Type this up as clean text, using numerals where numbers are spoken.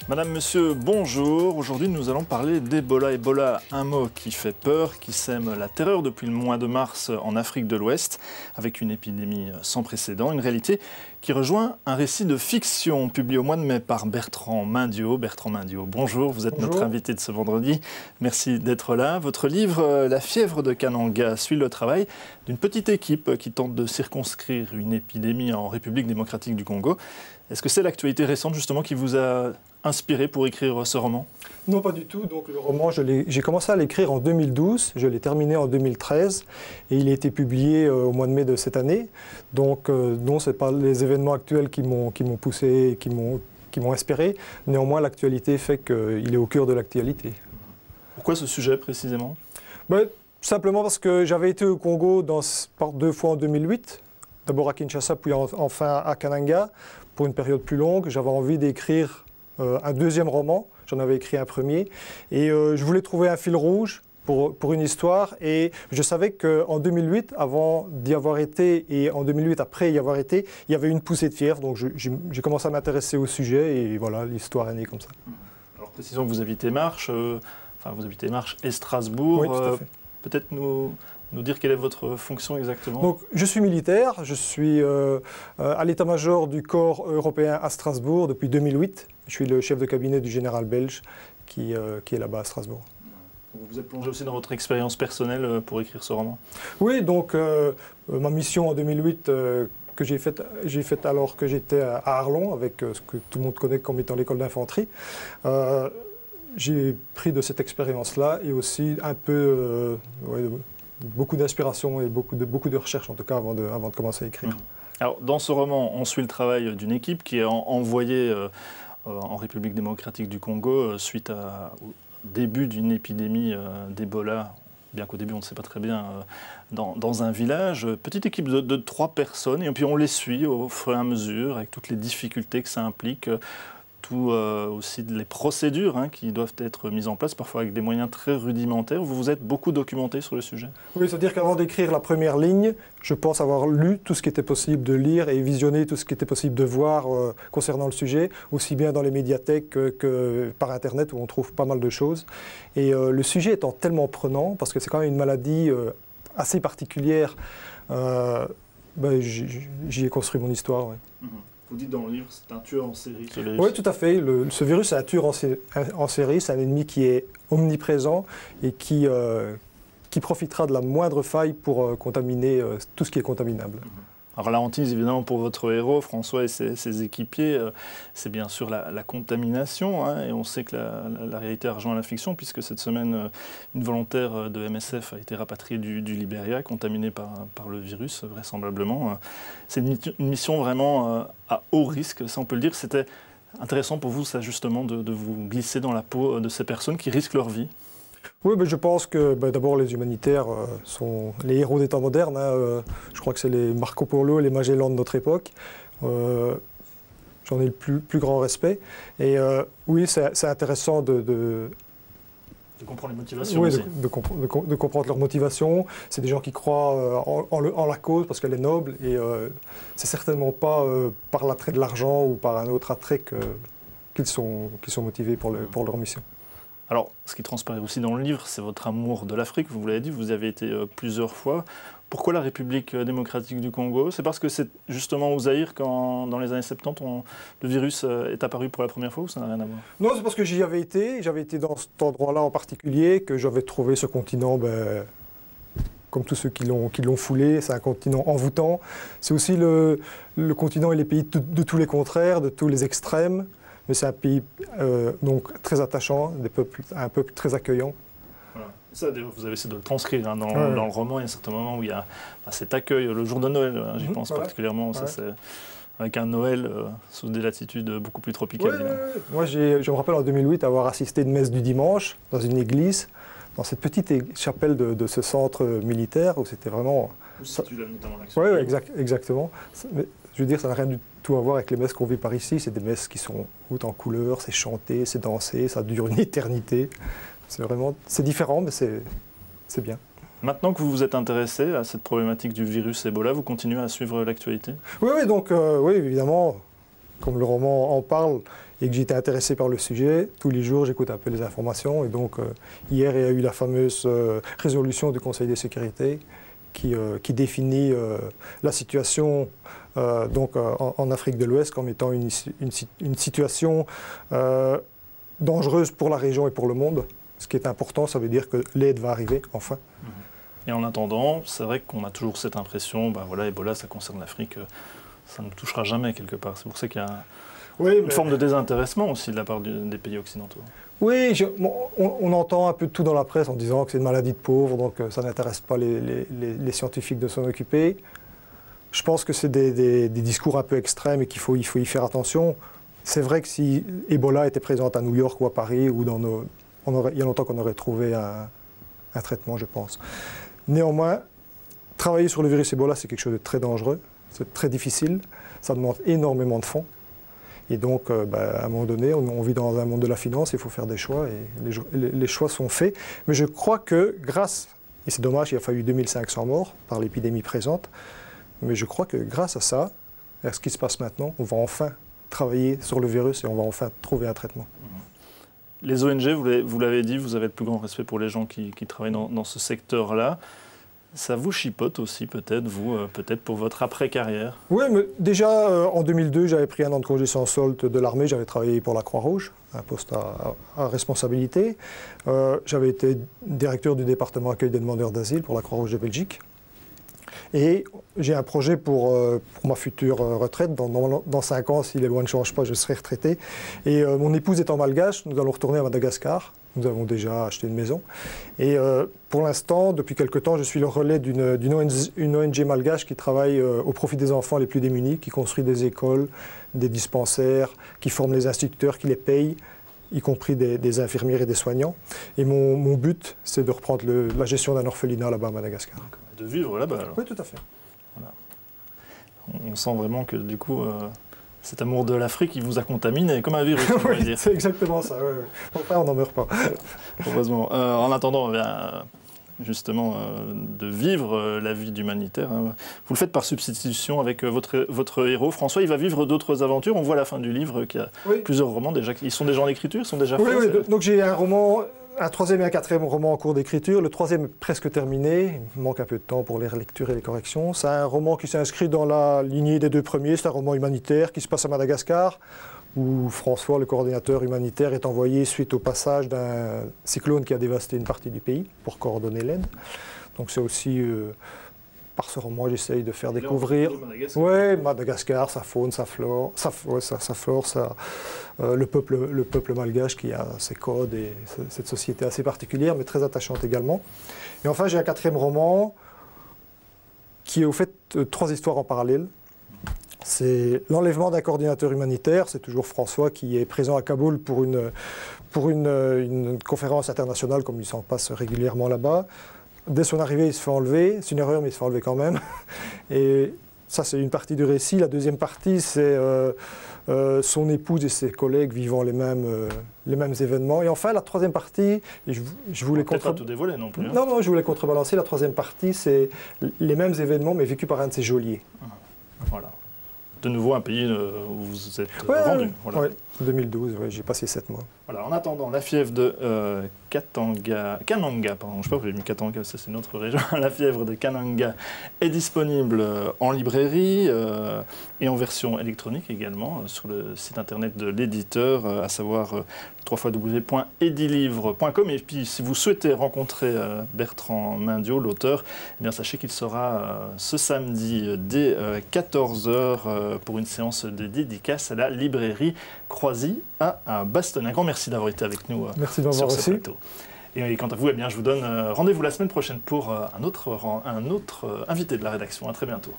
Madame, monsieur, bonjour. Aujourd'hui, nous allons parler d'Ebola. Ebola, un mot qui fait peur, qui sème la terreur depuis le mois de mars en Afrique de l'Ouest, avec une épidémie sans précédent, une réalité qui rejoint un récit de fiction publié au mois de mai par Bertrand Mindiot. Bertrand Mindiot, bonjour, vous êtes notre invité de ce vendredi. Merci d'être là. Votre livre, La fièvre de Kananga, suit le travail d'une petite équipe qui tente de circonscrire une épidémie en République démocratique du Congo. Est-ce que c'est l'actualité récente justement qui vous a inspiré pour écrire ce roman? Non, pas du tout. Donc, le roman, j'ai commencé à l'écrire en 2012, je l'ai terminé en 2013 et il a été publié au mois de mai de cette année. Donc, non, ce n'est pas les événements actuels qui m'ont poussé, qui m'ont inspiré. Néanmoins, l'actualité fait qu'il est au cœur de l'actualité. Pourquoi ce sujet précisément? Simplement parce que j'avais été au Congo deux fois en 2008. D'abord à Kinshasa, puis enfin à Kananga, pour une période plus longue. J'avais envie d'écrire un deuxième roman. J'en avais écrit un premier. Et je voulais trouver un fil rouge pour une histoire. Et je savais qu'en 2008, avant d'y avoir été, et en 2008, après y avoir été, il y avait une poussée de fièvre. Donc j'ai commencé à m'intéresser au sujet. Et voilà, l'histoire est née comme ça. Alors précisons que vous habitez Marche. Vous habitez Marche et Strasbourg. Oui, tout à fait. Peut-être nous dire quelle est votre fonction exactement? Donc, je suis militaire, je suis à l'état-major du corps européen à Strasbourg depuis 2008. Je suis le chef de cabinet du général belge qui est là-bas à Strasbourg. Vous vous êtes plongé aussi dans votre expérience personnelle pour écrire ce roman? Oui, donc ma mission en 2008 que j'ai faite alors que j'étais à Arlon, avec ce que tout le monde connaît comme étant l'école d'infanterie. J'ai pris de cette expérience-là et aussi un peu... beaucoup d'inspiration et beaucoup de recherche, en tout cas, avant de commencer à écrire. Alors, dans ce roman, on suit le travail d'une équipe qui est envoyée en République démocratique du Congo suite au début d'une épidémie d'Ebola, bien qu'au début on ne sait pas très bien, dans un village. Petite équipe de 3 personnes, et puis on les suit au fur et à mesure, avec toutes les difficultés que ça implique. Aussi les procédures qui doivent être mises en place, parfois avec des moyens très rudimentaires. Vous vous êtes beaucoup documenté sur le sujet? Oui, c'est-à-dire qu'avant d'écrire la première ligne, je pense avoir lu tout ce qui était possible de lire et visionné tout ce qui était possible de voir concernant le sujet, aussi bien dans les médiathèques que par Internet où on trouve pas mal de choses. Et le sujet étant tellement prenant, parce que c'est quand même une maladie assez particulière, j'y ai construit mon histoire. Ouais. Vous dites dans le livre, c'est un tueur en série, ce virus. Oui, tout à fait. Ce virus, c'est un tueur en série. C'est un ennemi qui est omniprésent et qui profitera de la moindre faille pour contaminer tout ce qui est contaminable. Alors la hantise, évidemment, pour votre héros, François et ses équipiers, c'est bien sûr la contamination. Et on sait que la réalité a rejoint la fiction, puisque cette semaine, une volontaire de MSF a été rapatriée du Libéria, contaminée par le virus, vraisemblablement. C'est une mission vraiment à haut risque, ça on peut le dire. C'était intéressant pour vous, ça, justement, de vous glisser dans la peau de ces personnes qui risquent leur vie. Oui, je pense que d'abord les humanitaires sont les héros des temps modernes. Je crois que c'est les Marco Polo et les Magellan de notre époque. J'en ai le plus grand respect. Et oui, c'est intéressant de comprendre les motivations. Oui, aussi. de comprendre leurs motivations. C'est des gens qui croient en la cause parce qu'elle est noble. Et c'est certainement pas par l'attrait de l'argent ou par un autre attrait qu'ils sont motivés pour leur mission. Alors, ce qui transparaît aussi dans le livre, c'est votre amour de l'Afrique. Vous l'avez dit, vous y avez été plusieurs fois. Pourquoi la République démocratique du Congo? C'est parce que c'est justement au Zaïre, quand dans les années 70, le virus est apparu pour la première fois, ou ça n'a rien à voir? Non, c'est parce que j'y avais été. J'avais été dans cet endroit-là en particulier, que j'avais trouvé ce continent, comme tous ceux qui l'ont foulé. C'est un continent envoûtant. C'est aussi le continent et les pays de tous les contraires, de tous les extrêmes. Mais c'est un pays donc très attachant, un peuple très accueillant. Voilà. Ça, vous avez essayé de le transcrire dans le roman. Il y a un certain moment où il y a cet accueil, le jour de Noël, j'y pense particulièrement. Ça, c'est avec un Noël sous des latitudes beaucoup plus tropicales. Moi, je me rappelle en 2008 avoir assisté à une messe du dimanche dans une église, dans cette petite chapelle de ce centre militaire où c'était vraiment... Où se situe notamment l'action. Oui, exactement. Mais, je veux dire, ça n'a rien du tout à voir avec les messes qu'on vit par ici. C'est des messes qui sont hautes en couleurs, c'est chanté, c'est dansé, ça dure une éternité. C'est différent, mais c'est bien. Maintenant que vous vous êtes intéressé à cette problématique du virus Ebola, vous continuez à suivre l'actualité? Oui, donc, oui, évidemment. comme le roman en parle, et que j'étais intéressé par le sujet, tous les jours j'écoute un peu les informations. Et donc hier, il y a eu la fameuse résolution du Conseil de sécurité qui définit la situation en Afrique de l'Ouest comme étant une situation dangereuse pour la région et pour le monde. Ce qui est important, ça veut dire que l'aide va arriver, enfin. Et en attendant, c'est vrai qu'on a toujours cette impression, voilà, Ebola, ça concerne l'Afrique, ça ne touchera jamais quelque part. C'est pour ça qu'il y a une forme de désintéressement aussi de la part des pays occidentaux. Oui, on entend un peu de tout dans la presse en disant que c'est une maladie de pauvres, donc ça n'intéresse pas les scientifiques de s'en occuper. Je pense que c'est des discours un peu extrêmes et qu'il faut y faire attention. C'est vrai que si Ebola était présente à New York ou à Paris, ou il y a longtemps qu'on aurait trouvé un traitement, je pense. Néanmoins, travailler sur le virus Ebola, c'est quelque chose de très dangereux, c'est très difficile, ça demande énormément de fonds. Et donc, à un moment donné, on vit dans un monde de la finance, il faut faire des choix, et les choix sont faits. Mais je crois que grâce, et c'est dommage, il a fallu 2500 morts par l'épidémie présente, mais je crois que grâce à ça, à ce qui se passe maintenant, on va enfin travailler sur le virus et on va enfin trouver un traitement. Les ONG, vous l'avez dit, vous avez le plus grand respect pour les gens qui travaillent dans ce secteur-là. Ça vous chipote aussi peut-être, vous, peut-être pour votre après-carrière? Oui, mais déjà en 2002, j'avais pris un an de congé sans solde de l'armée, j'avais travaillé pour la Croix-Rouge, un poste à responsabilité. J'avais été directeur du département accueil des demandeurs d'asile pour la Croix-Rouge de Belgique. Et j'ai un projet pour ma future retraite. Dans 5 ans, si les lois ne changent pas, je serai retraité. Et mon épouse étant malgache, nous allons retourner à Madagascar. Nous avons déjà acheté une maison. Et pour l'instant, depuis quelque temps, je suis le relais d'une ONG malgache qui travaille au profit des enfants les plus démunis, qui construit des écoles, des dispensaires, qui forme les instituteurs, qui les paye, y compris des infirmières et des soignants. Et mon but, c'est de reprendre la gestion d'un orphelinat là-bas à Madagascar. De vivre là-bas alors. Oui, tout à fait. Voilà. On sent vraiment que du coup, cet amour de l'Afrique, il vous a contaminé comme un virus. Oui, c'est exactement ça. Ouais. Enfin, on n'en meurt pas. Heureusement. En attendant, justement, de vivre la vie d'humanitaire, vous le faites par substitution avec votre héros. François, il va vivre d'autres aventures. On voit à la fin du livre qu'il y a plusieurs romans déjà. Ils sont déjà en écriture, ils sont déjà faits. Oui. Donc j'ai un roman, un 3e et un 4e roman en cours d'écriture. Le 3e est presque terminé. Il me manque un peu de temps pour les relectures et les corrections. C'est un roman qui s'inscrit dans la lignée des 2 premiers. C'est un roman humanitaire qui se passe à Madagascar, où François, le coordinateur humanitaire, est envoyé suite au passage d'un cyclone qui a dévasté une partie du pays pour coordonner l'aide. Donc c'est aussi, par ce roman, j'essaye de faire découvrir Madagascar, sa faune, sa flore, le peuple malgache qui a ses codes et cette société assez particulière, mais très attachante également. Et enfin, j'ai un 4e roman qui est au fait 3 histoires en parallèle. C'est l'enlèvement d'un coordinateur humanitaire, c'est toujours François qui est présent à Kaboul pour une conférence internationale comme il s'en passe régulièrement là-bas. Dès son arrivée, il se fait enlever, c'est une erreur mais il se fait enlever quand même. Et ça c'est une partie du récit. La deuxième partie c'est son épouse et ses collègues vivant les mêmes événements. Et enfin la 3e partie, je voulais pas tout dévoiler non plus. Non, je voulais contrebalancer. La 3e partie c'est les mêmes événements mais vécus par un de ses geôliers. Voilà. De nouveau un pays où vous êtes rendu. Voilà. Oui, 2012, j'ai passé 7 mois. Voilà, en attendant, La fièvre de Kananga, pardon, je ne sais pas pourquoi j'ai mis Katanga, ça c'est notre région. La fièvre de Kananga est disponible en librairie et en version électronique également sur le site internet de l'éditeur, à savoir www.edilivre.com. Et puis si vous souhaitez rencontrer Bertrand Mindiot, l'auteur, eh bien sachez qu'il sera ce samedi dès 14h pour une séance de dédicace à la librairie Croisy à Bastogne. Un grand merci d'avoir été avec nous sur ce plateau. Et quant à vous, eh bien, je vous donne rendez-vous la semaine prochaine pour un autre invité de la rédaction. À très bientôt.